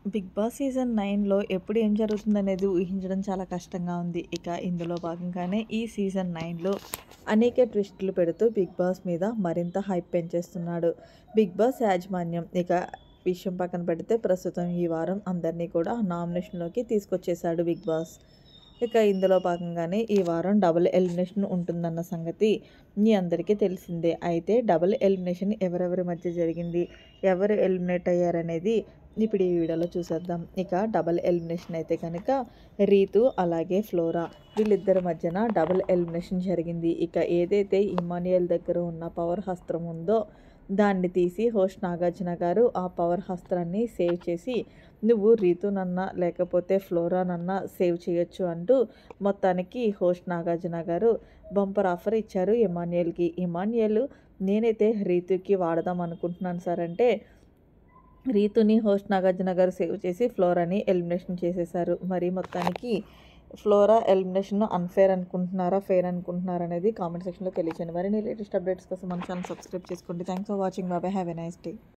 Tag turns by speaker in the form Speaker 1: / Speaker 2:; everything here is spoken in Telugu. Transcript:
Speaker 1: బిగ్ బాస్ సీజన్ 9లో ఎప్పుడు ఏం జరుగుతుందనేది ఊహించడం చాలా కష్టంగా ఉంది. ఇక ఇందులో భాగంగానే ఈ సీజన్ 9లో అనేక ట్విస్టులు పెడుతూ బిగ్ బాస్ మీద మరింత హైప్ పెంచేస్తున్నాడు బిగ్ బాస్ యాజమాన్యం. ఇక విషయం పక్కన పెడితే ప్రస్తుతం ఈ వారం అందరినీ కూడా నామినేషన్లోకి తీసుకొచ్చేశాడు బిగ్ బాస్. ఇక ఇందులో భాగంగానే ఈ వారం డబుల్ ఎలిమినేషన్ ఉంటుందన్న సంగతి మీ అందరికీ తెలిసిందే. అయితే డబుల్ ఎలిమినేషన్ ఎవరెవరి మధ్య జరిగింది, ఎవరు ఎలిమినేట్ అయ్యారనేది ఇప్పుడు ఈ వీడియోలో చూసేద్దాం. ఇక డబుల్ ఎలిమినేషన్ అయితే కనుక రీతు అలాగే ఫ్లోరా వీళ్ళిద్దరి మధ్యన డబుల్ ఎలిమినేషన్ జరిగింది. ఇక ఏదైతే ఇమాన్యుయల్ దగ్గర ఉన్న పవర్ హస్త్రం ఉందో దాన్ని తీసి హోస్ట్ నాగార్జున గారు ఆ పవర్ హస్త్రాన్ని సేవ్ చేసి, నువ్వు రీతునన్నా లేకపోతే ఫ్లోరానన్నా సేవ్ చేయొచ్చు అంటూ మొత్తానికి హోస్ట్ నాగార్జున గారు బంపర్ ఆఫర్ ఇచ్చారు ఇమాన్యుయల్కి. ఇమాన్యుయల్ నేనైతే రీతుకి వాడదాం అనుకుంటున్నాను సార్ అంటే రీతుని హోస్ట్ నాగార్జున గారు సేవ్ చేసి ఫ్లోరాని ఎలిమినేషన్ చేసేశారు. మరి మొత్తానికి ఫ్లోరా ఎలిమినేషన్ అన్ఫేర్ అనుకుంటున్నారా, ఫెయిర్ అనుకుంటున్నారా అనేది కామెంట్ సెక్షన్లో తెలియచేయండి. మరిన్ని లేటెస్ట్ అప్డేట్స్ కోసం మన ఛానల్ సబ్స్క్రైబ్ చేసుకోండి. Thanks for watching. Bye. Have a nice day.